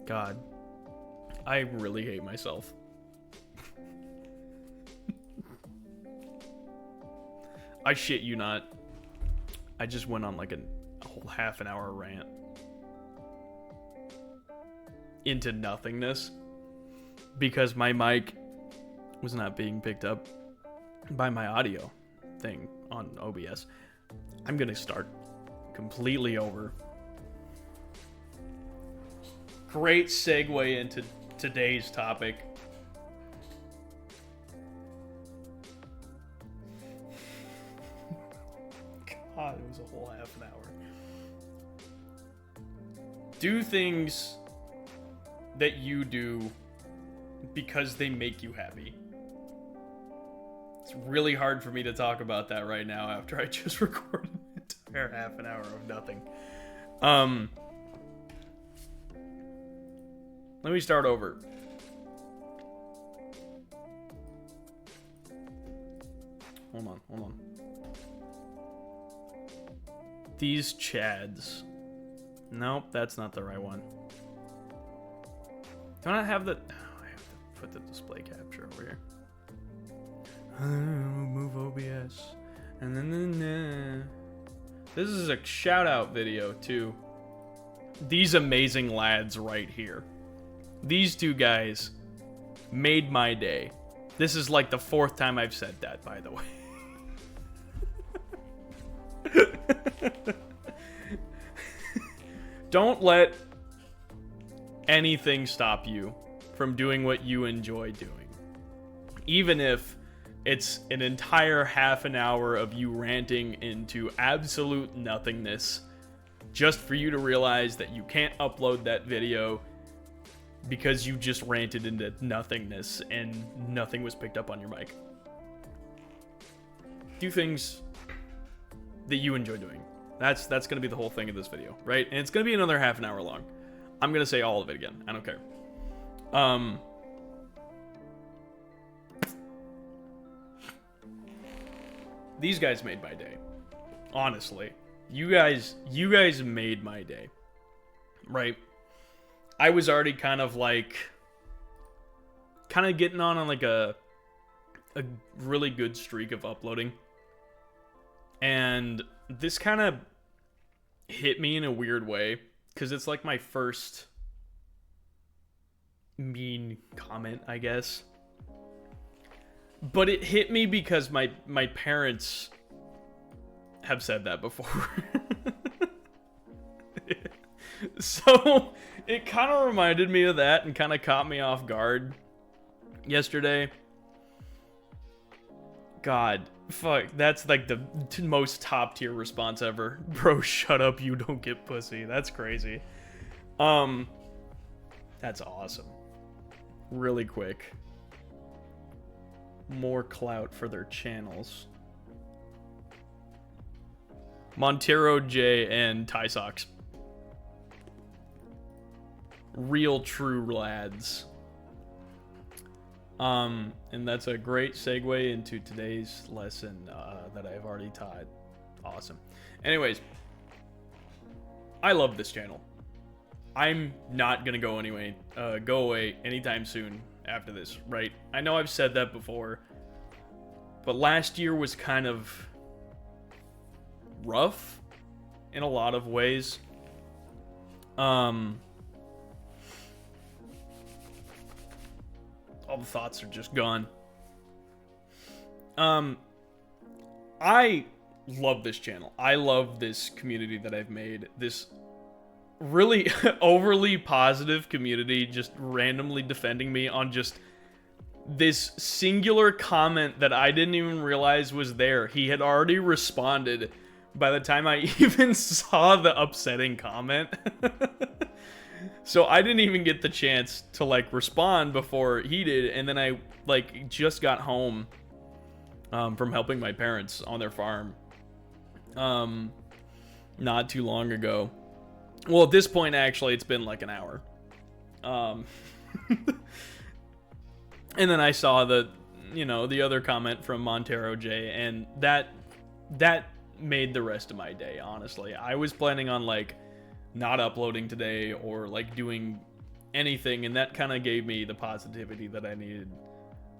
God, I really hate myself. I shit you not. I just went on like a whole half an hour rant into nothingness because my mic was not being picked up by my audio thing on OBS. I'm gonna start completely over. Great segue into today's topic. God, it was a whole half an hour. Do things that you do because they make you happy. It's really hard for me to talk about that right now after I just recorded an entire half an hour of nothing. Let me start over. Hold on. These Chads. Nope, that's not the right one. Don't I have the... Oh, I have to put the display capture over here. Move OBS. And then... This is a shout out video too. These amazing lads right here. These two guys made my day. This is like the 4th time I've said that, by the way. Don't let anything stop you from doing what you enjoy doing. Even if it's an entire half an hour of you ranting into absolute nothingness just for you to realize that you can't upload that video because you just ranted into nothingness and nothing was picked up on your mic. Do things that you enjoy doing. That's going to be the whole thing of this video, right? And it's going to be another half an hour long. I'm going to say all of it again. I don't care. These guys made my day. Honestly. You guys made my day. Right? I was already kind of getting on like a really good streak of uploading. And this kind of hit me in a weird way because it's like my first mean comment, I guess. But it hit me because my parents have said that before. So it kind of reminded me of that and kind of caught me off guard yesterday. God, fuck, that's like the most top tier response ever. Bro, shut up, you don't get pussy. That's crazy. That's awesome. Really quick. More clout for their channels. Montero J and Tie Socks. Real true lads. And that's a great segue into today's lesson that I've already taught. Awesome. Anyways, I love this channel. I'm not gonna go away anytime soon after this, right? I know I've said that before, but last year was kind of rough in a lot of ways. All the thoughts are just gone. I love this channel. I love this community that I've made. This really overly positive community just randomly defending me on just this singular comment that I didn't even realize was there. He had already responded by the time I even saw the upsetting comment. So I didn't even get the chance to like respond before he did, and then I like just got home from helping my parents on their farm not too long ago. Well, at this point actually it's been like an hour. And then I saw the other comment from Montero J, and that made the rest of my day, honestly. I was planning on like not uploading today or like doing anything, and that kind of gave me the positivity that I needed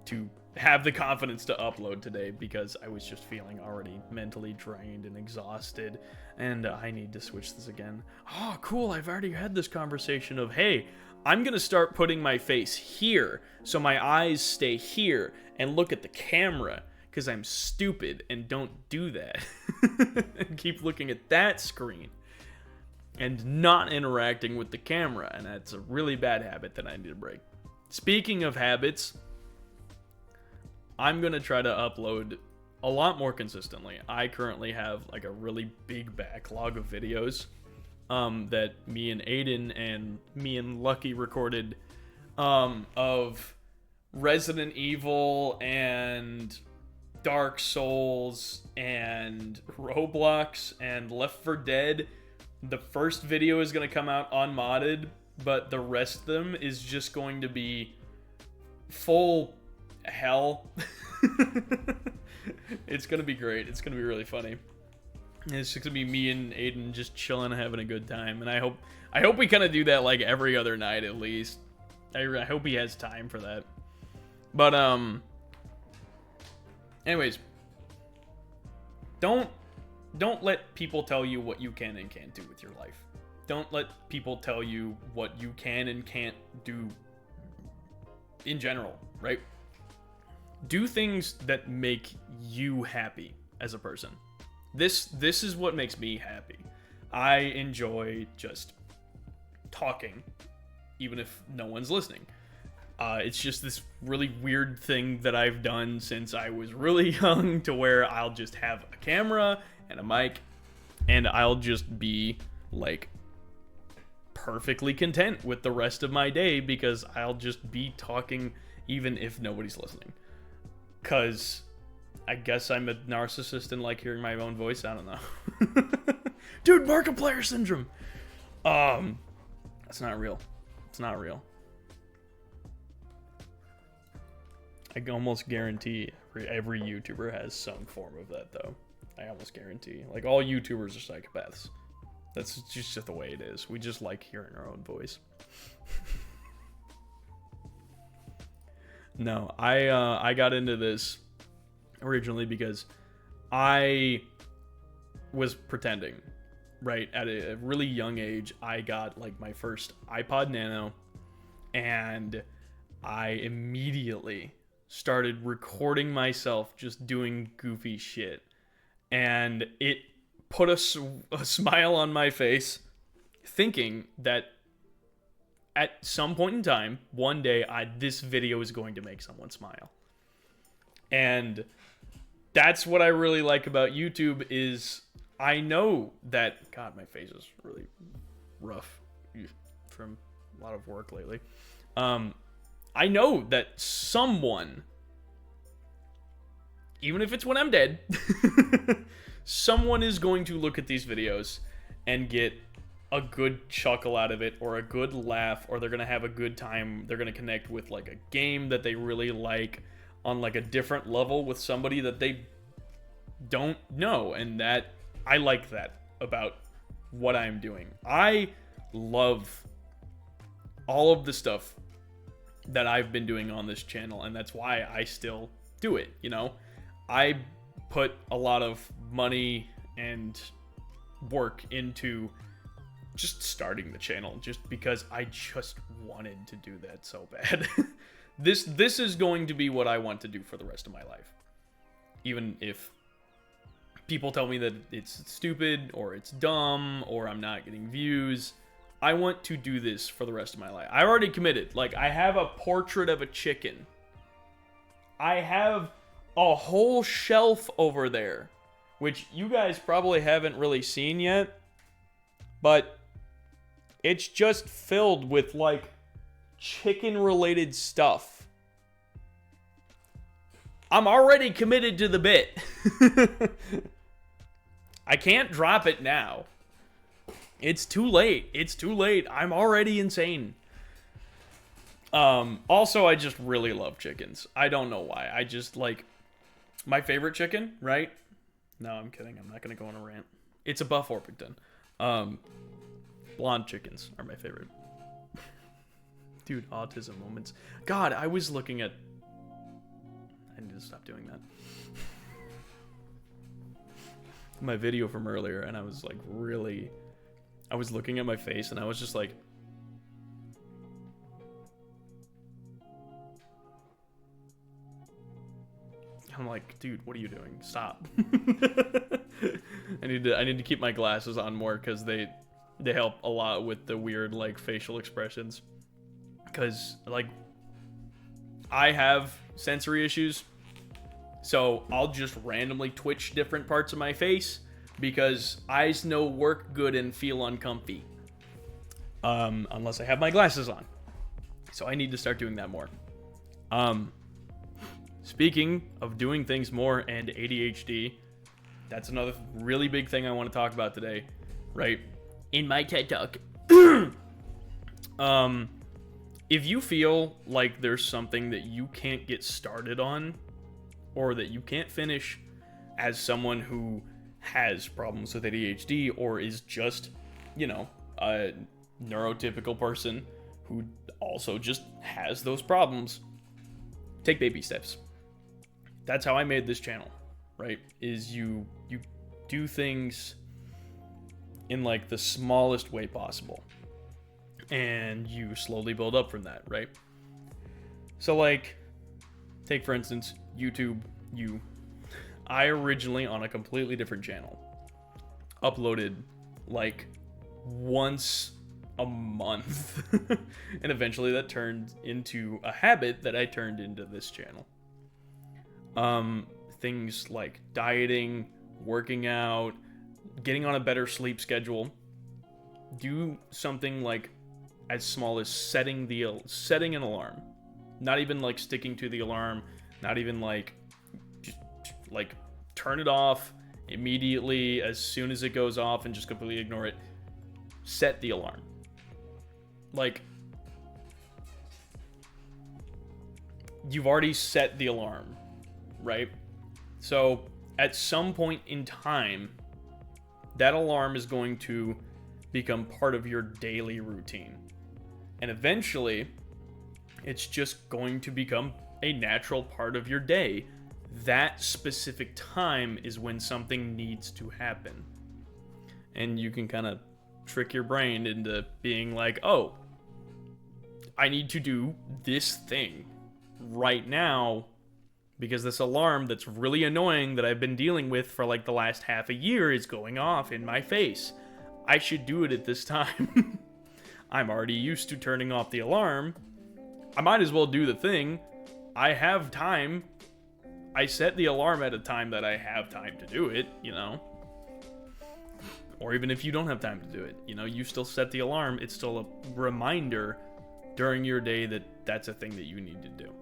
to have the confidence to upload today, because I was just feeling already mentally drained and exhausted, and I need to switch this again. Oh, cool, I've already had this conversation of, hey, I'm gonna start putting my face here, so my eyes stay here, and look at the camera, because I'm stupid and don't do that. And keep looking at that screen, and not interacting with the camera, and that's a really bad habit that I need to break. Speaking of habits, I'm going to try to upload a lot more consistently. I currently have like a really big backlog of videos that me and Aiden and me and Lucky recorded of Resident Evil and Dark Souls and Roblox and Left 4 Dead. The first video is going to come out unmodded, but the rest of them is just going to be full hell. It's gonna be great. It's gonna be really funny. It's just gonna be me and Aiden just chilling, having a good time, and I hope we kind of do that like every other night at least. I hope he has time for that. But anyways, don't let people tell you what you can and can't do with your life. Don't let people tell you what you can and can't do in general, right? Do things that make you happy as a person. This is what makes me happy. I enjoy just talking, even if no one's listening. It's just this really weird thing that I've done since I was really young, to where I'll just have a camera and a mic, and I'll just be like perfectly content with the rest of my day, because I'll just be talking even if nobody's listening. Because I guess I'm a narcissist and like hearing my own voice. I don't know. Dude, Markiplier syndrome. That's not real. It's not real. I can almost guarantee every YouTuber has some form of that, though. I almost guarantee. Like, all YouTubers are psychopaths. That's just the way it is. We just like hearing our own voice. No, I got into this originally because I was pretending, right? At a really young age, I got like my first iPod Nano, and I immediately started recording myself just doing goofy shit, and it put a smile on my face, thinking that at some point in time, one day, this video is going to make someone smile. And that's what I really like about YouTube, is I know that... God, my face is really rough from a lot of work lately. I know that someone, even if it's when I'm dead, someone is going to look at these videos and get a good chuckle out of it, or a good laugh, or they're gonna have a good time. They're gonna connect with like a game that they really like on like a different level with somebody that they don't know, and that I like that about what I'm doing. I love all of the stuff that I've been doing on this channel, and that's why I still do it, you know? I put a lot of money and work into just starting the channel, just because I just wanted to do that so bad. This is going to be what I want to do for the rest of my life. Even if people tell me that it's stupid, or it's dumb, or I'm not getting views, I want to do this for the rest of my life. I already committed. Like, I have a portrait of a chicken. I have a whole shelf over there, which you guys probably haven't really seen yet, but it's just filled with, like, chicken-related stuff. I'm already committed to the bit. I can't drop it now. It's too late. It's too late. I'm already insane. Also, I just really love chickens. I don't know why. I just, like, my favorite chicken, right? No, I'm kidding. I'm not going to go on a rant. It's a Buff Orpington. Blonde chickens are my favorite. Dude, autism moments. God, I was looking at... I need to stop doing that. My video from earlier, and I was like really... I was looking at my face, and I was just like... I'm like, dude, what are you doing? Stop. I need to keep my glasses on more, because they help a lot with the weird, like, facial expressions. Because, like, I have sensory issues, so I'll just randomly twitch different parts of my face, because eyes no work good and feel uncomfy. Unless I have my glasses on. So I need to start doing that more. Speaking of doing things more and ADHD, that's another really big thing I want to talk about today, right? In my TED Talk. If you feel like there's something that you can't get started on, or that you can't finish as someone who has problems with ADHD, or is just, you know, a neurotypical person who also just has those problems, take baby steps. That's how I made this channel, right? Is you do things in like the smallest way possible, and you slowly build up from that, right? So like, take for instance YouTube. I originally, on a completely different channel, uploaded like once a month and eventually that turned into a habit that I turned into this channel. Things like dieting, working out, getting on a better sleep schedule. Do something like as small as setting an alarm. Not even like sticking to the alarm, not even like just like turn it off immediately as soon as it goes off and just completely ignore it. Set the alarm. Like, you've already set the alarm, right? So at some point in time, that alarm is going to become part of your daily routine. And eventually, it's just going to become a natural part of your day. That specific time is when something needs to happen. And you can kind of trick your brain into being like, oh, I need to do this thing right now because this alarm that's really annoying that I've been dealing with for like the last half a year is going off in my face. I should do it at this time. I'm already used to turning off the alarm. I might as well do the thing. I have time. I set the alarm at a time that I have time to do it, you know. Or even if you don't have time to do it, you know, you still set the alarm. It's still a reminder during your day that that's a thing that you need to do.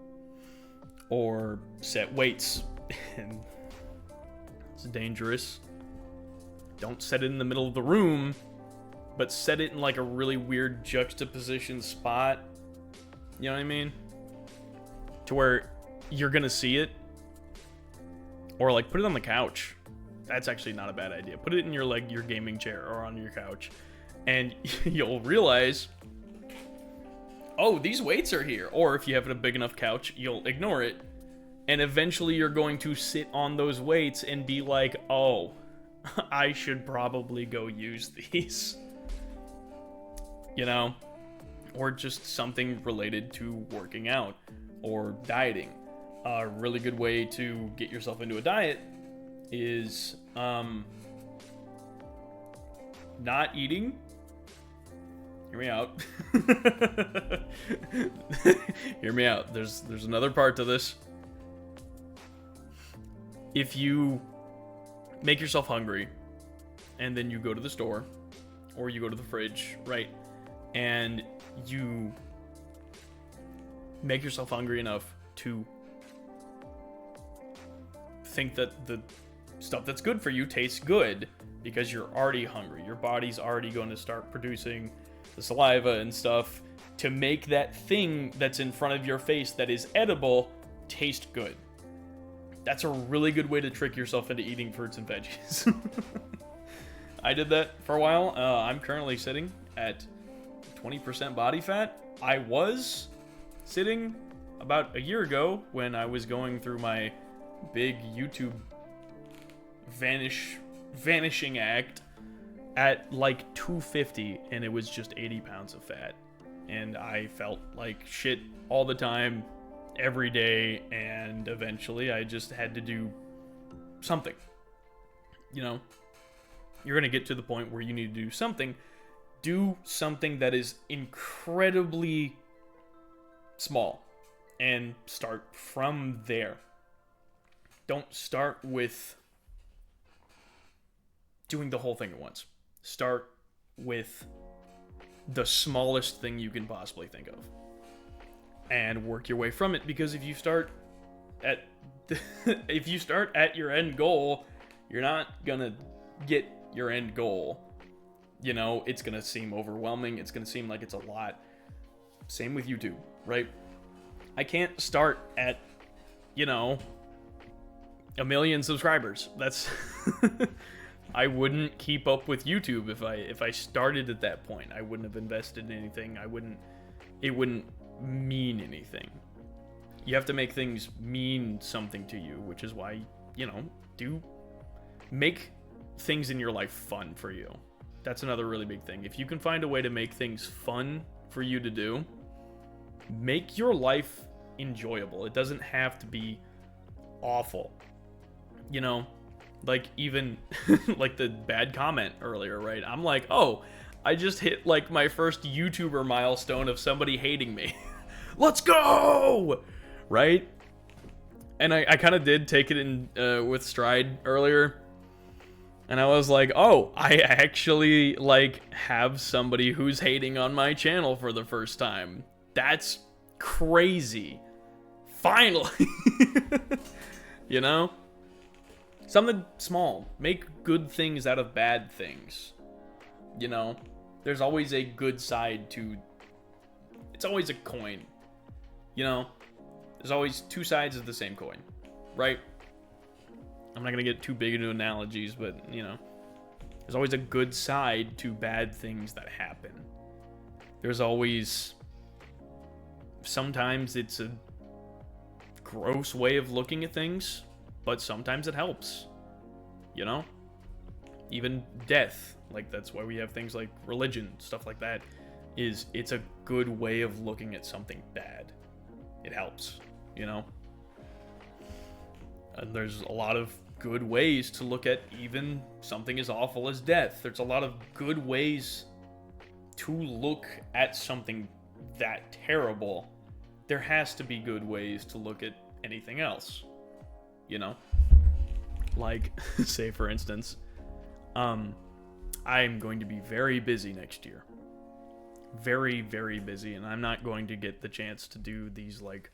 Or set weights. And it's dangerous. Don't set it in the middle of the room, but set it in like a really weird juxtaposition spot. You know what I mean? To where you're gonna see it. Or like put it on the couch. That's actually not a bad idea. Put it in your like your gaming chair or on your couch, and you'll realize, oh, these weights are here. Or if you have a big enough couch, you'll ignore it, and eventually you're going to sit on those weights and be like, oh, I should probably go use these. You know? Or just something related to working out or dieting. A really good way to get yourself into a diet is not eating. Hear me out. Hear me out. There's another part to this. If you make yourself hungry and then you go to the store or you go to the fridge, right? And you make yourself hungry enough to think that the stuff that's good for you tastes good because you're already hungry. Your body's already going to start producing the saliva and stuff to make that thing that's in front of your face that is edible taste good. That's a really good way to trick yourself into eating fruits and veggies. I did that for a while. I'm currently sitting at 20% body fat. I was sitting about a year ago when I was going through my big YouTube vanishing act at like 250, and it was just 80 pounds of fat. And I felt like shit all the time, every day, and eventually I just had to do something. You know, you're going to get to the point where you need to do something. Do something that is incredibly small and start from there. Don't start with doing the whole thing at once. Start with the smallest thing you can possibly think of and work your way from it, because if you start at your end goal, you're not gonna get your end goal. You know, it's gonna seem overwhelming, it's gonna seem like it's a lot. Same with YouTube, right? I can't start at, you know, 1 million subscribers. That's I wouldn't keep up with YouTube if I started at that point. I wouldn't have invested in anything. It wouldn't mean anything. You have to make things mean something to you, which is why, you know, make things in your life fun for you. That's another really big thing. If you can find a way to make things fun for you to do, make your life enjoyable. It doesn't have to be awful. You know, like even like the bad comment earlier, right? I'm like, oh, I just hit like my first YouTuber milestone of somebody hating me. Let's go! Right? And I kind of did take it in with stride earlier. And I was like, oh, I actually like have somebody who's hating on my channel for the first time. That's crazy. Finally. You know? Something small. Make good things out of bad things. You know? There's always a good side to... It's always a coin. You know? There's always two sides of the same coin. Right? I'm not going to get too big into analogies, but, you know. There's always a good side to bad things that happen. There's always... Sometimes it's a gross way of looking at things, but sometimes it helps. You know? Even death, like that's why we have things like religion, stuff like that, it's a good way of looking at something bad. It helps, you know? And there's a lot of good ways to look at even something as awful as death. There's a lot of good ways to look at something that terrible. There has to be good ways to look at anything else, you know? Like, say for instance, I'm going to be very busy next year. Very, very busy, and I'm not going to get the chance to do these, like,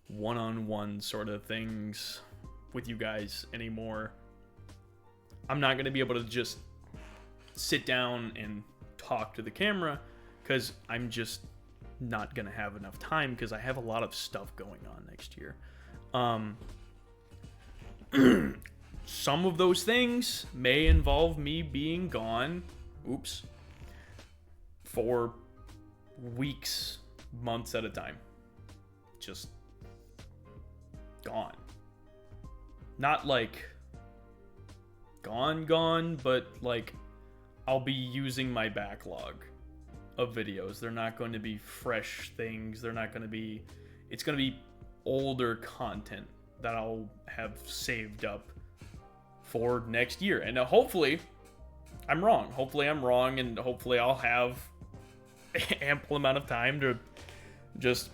one-on-one sort of things with you guys anymore. I'm not going to be able to just sit down and talk to the camera, because I'm just not going to have enough time, because I have a lot of stuff going on next year. Some of those things may involve me being gone, for weeks, months at a time. Just gone. Not like gone, but like I'll be using my backlog of videos. They're not going to be fresh things. They're not going to be... It's going to be older content that I'll have saved up for next year. And hopefully I'm wrong. Hopefully I'm wrong, and hopefully I'll have ample amount of time to just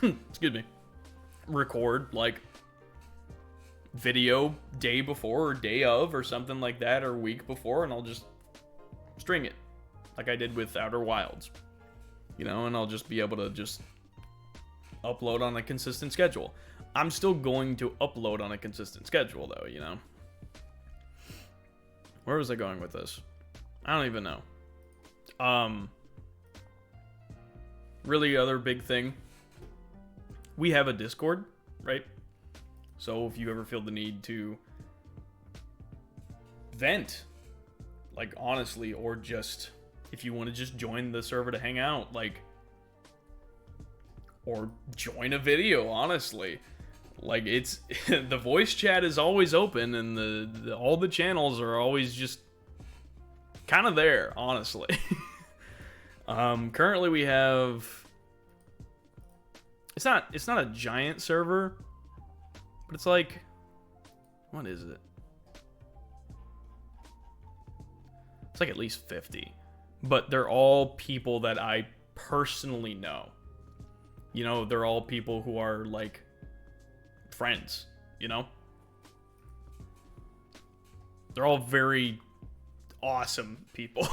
excuse me, record like video day before or day of or something like that, or week before, and I'll just string it like I did with Outer Wilds, you know, and I'll just be able to just upload on a consistent schedule. I'm still going to upload on a consistent schedule though, you know. Where was I going with this? I don't even know. Really other big thing, we have a Discord, right? So if you ever feel the need to vent, like honestly, or just if you want to just join the server to hang out, like, or join a video, honestly. Like, it's the voice chat is always open, and all the channels are always just kind of there, honestly. Currently we have, it's not a giant server, but it's like, what is it? It's like at least 50, but they're all people that I personally know. You know, they're all people who are like friends, you know? They're all very awesome people.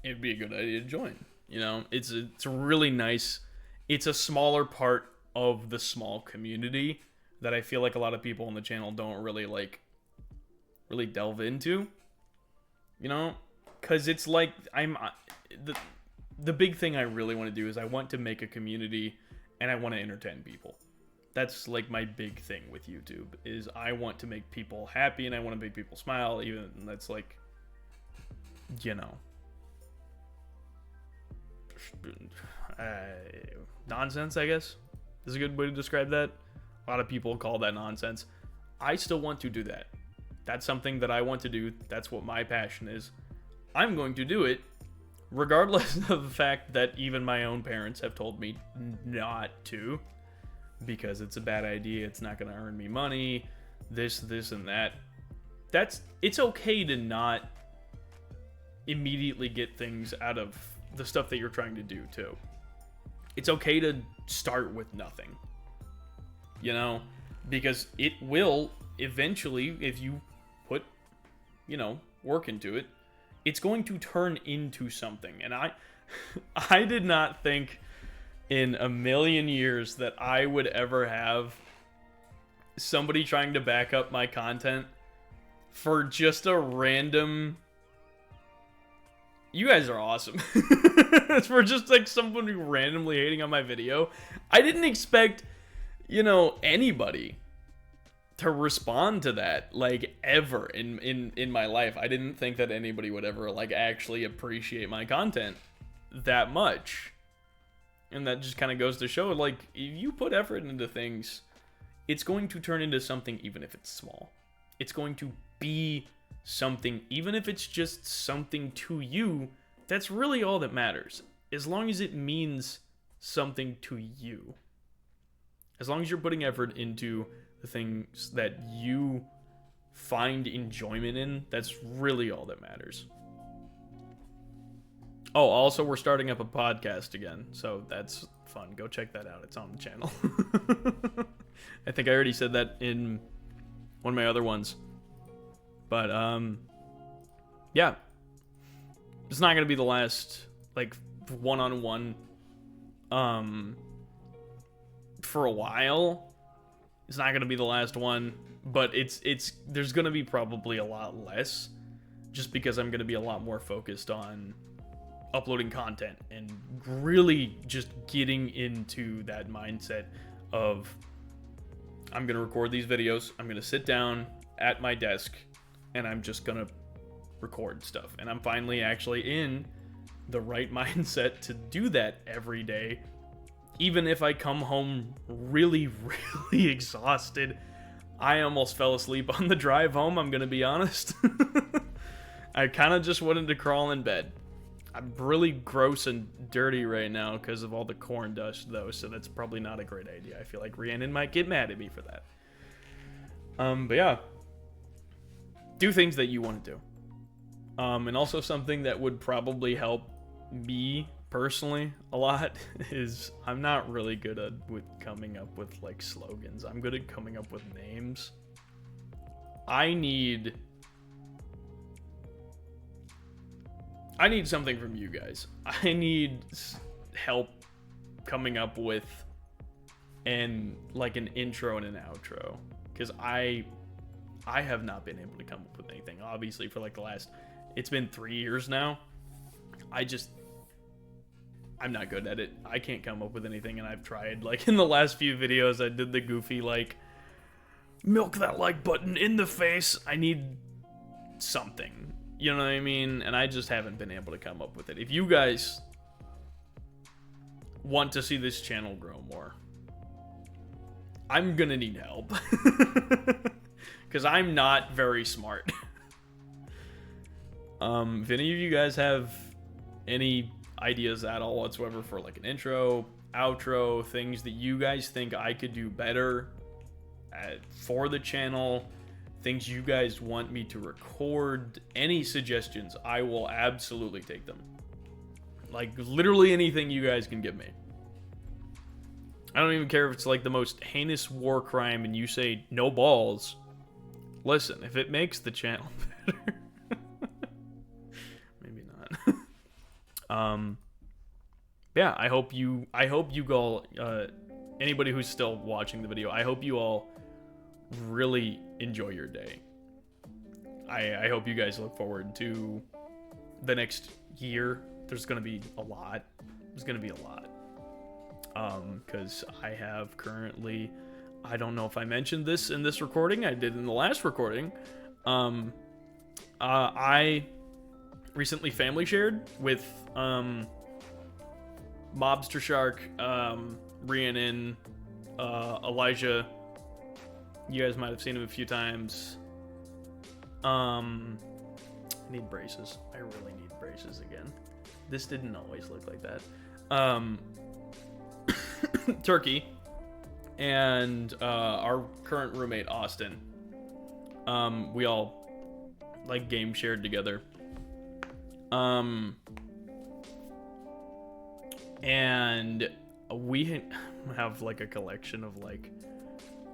It'd be a good idea to join, you know? It's a really nice, it's a smaller part of the small community that I feel like a lot of people on the channel don't really really delve into, you know? Because it's like, the big thing I really want to do is I want to make a community and I want to entertain people. That's like my big thing with YouTube, is I want to make people happy and I want to make people smile, even that's like, you know, nonsense, I guess is a good way to describe that. A lot of people call that nonsense. I still want to do that. That's something that I want to do. That's what my passion is. I'm going to do it regardless of the fact that even my own parents have told me not to, because it's a bad idea, it's not going to earn me money, this and that. It's okay to not immediately get things out of the stuff that you're trying to do too. It's okay to start with nothing, you know, because it will eventually, if you put, you know, work into it, it's going to turn into something. And I did not think in a million years that I would ever have somebody trying to back up my content for just a random, you guys are awesome. For just like somebody randomly hating on my video. I didn't expect, you know, anybody to respond to that, like, ever in my life. I didn't think that anybody would ever like actually appreciate my content that much. And that just kind of goes to show, like, if you put effort into things, it's going to turn into something, even if it's small. It's going to be something, even if it's just something to you. That's really all that matters. As long as it means something to you. As long as you're putting effort into the things that you find enjoyment in, that's really all that matters. Oh, also, we're starting up a podcast again, so that's fun. Go check that out. It's on the channel. I think I already said that in one of my other ones. But, yeah. It's not going to be the last, like, one-on-one, for a while. It's not going to be the last one, but there's going to be probably a lot less, just because I'm going to be a lot more focused on uploading content and really just getting into that mindset of, I'm going to record these videos, I'm going to sit down at my desk, and I'm just going to record stuff. And I'm finally actually in the right mindset to do that every day. Even if I come home really, really exhausted. I almost fell asleep on the drive home, I'm going to be honest. I kind of just wanted to crawl in bed. I'm really gross and dirty right now because of all the corn dust, though, so that's probably not a great idea. I feel like Rhiannon might get mad at me for that. But yeah. Do things that you want to do. And also something that would probably help me personally a lot is I'm not really good with coming up with like slogans. I'm good at coming up with names. I need something from you guys. I need help coming up with an intro and an outro, because I have not been able to come up with anything. Obviously, for like it's been 3 years now. I'm not good at it. I can't come up with anything, and I've tried. Like, in the last few videos, I did the goofy, like, milk that like button in the face. I need something. You know what I mean? And I just haven't been able to come up with it. If you guys want to see this channel grow more, I'm gonna need help. Because I'm not very smart. If any of you guys have any ideas at all whatsoever for like an intro, outro, things that you guys think I could do better for the channel, things you guys want me to record, any suggestions, I will absolutely take them. Like, literally anything you guys can give me. I don't even care if it's like the most heinous war crime and you say no balls. Listen, if it makes the channel better. Maybe not. Yeah, I hope you all, anybody who's still watching the video, I hope you all really enjoy your day. I hope you guys look forward to the next year. There's gonna be a lot. Because I have currently, I don't know if I mentioned this in this recording, I did in the last recording. I recently family shared with Mobster Shark, Rhiannon, Elijah. You guys might have seen him a few times. I need braces. I really need braces again. This didn't always look like that. Turkey and our current roommate Austin. We all like game shared together. And we have like a collection of like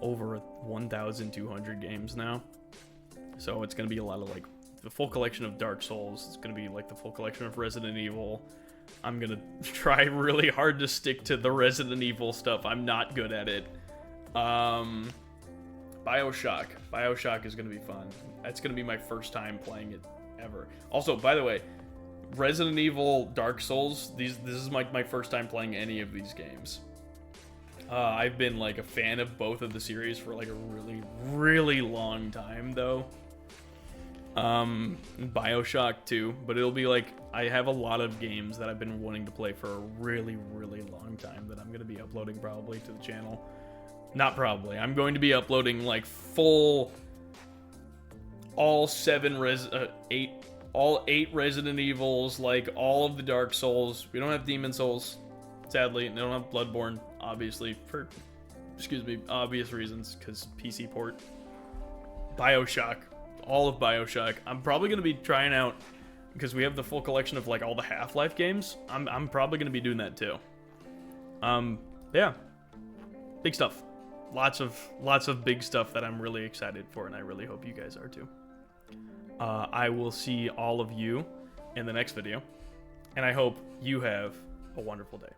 over 1,200 games now. So it's gonna be a lot of like the full collection of Dark Souls. It's gonna be like the full collection of Resident Evil. I'm gonna try really hard to stick to the Resident Evil stuff. I'm not good at it. BioShock. BioShock is gonna be fun. That's gonna be my first time playing it ever. Also, by the way, Resident Evil, Dark Souls, this is like my first time playing any of these games. I've been like a fan of both of the series for like a really, really long time though. BioShock too, but it'll be like, I have a lot of games that I've been wanting to play for a really, really long time that I'm going to be uploading probably to the channel. Not probably, I'm going to be uploading like full, all 8 Resident Evils, like all of the Dark Souls. We don't have Demon Souls, sadly. They don't have Bloodborne, obviously, for, obvious reasons, because PC port. BioShock. All of BioShock. I'm probably going to be trying out, because we have the full collection of like all the Half-Life games. I'm probably going to be doing that too. Yeah. Big stuff. Lots of big stuff that I'm really excited for, and I really hope you guys are too. I will see all of you in the next video, and I hope you have a wonderful day.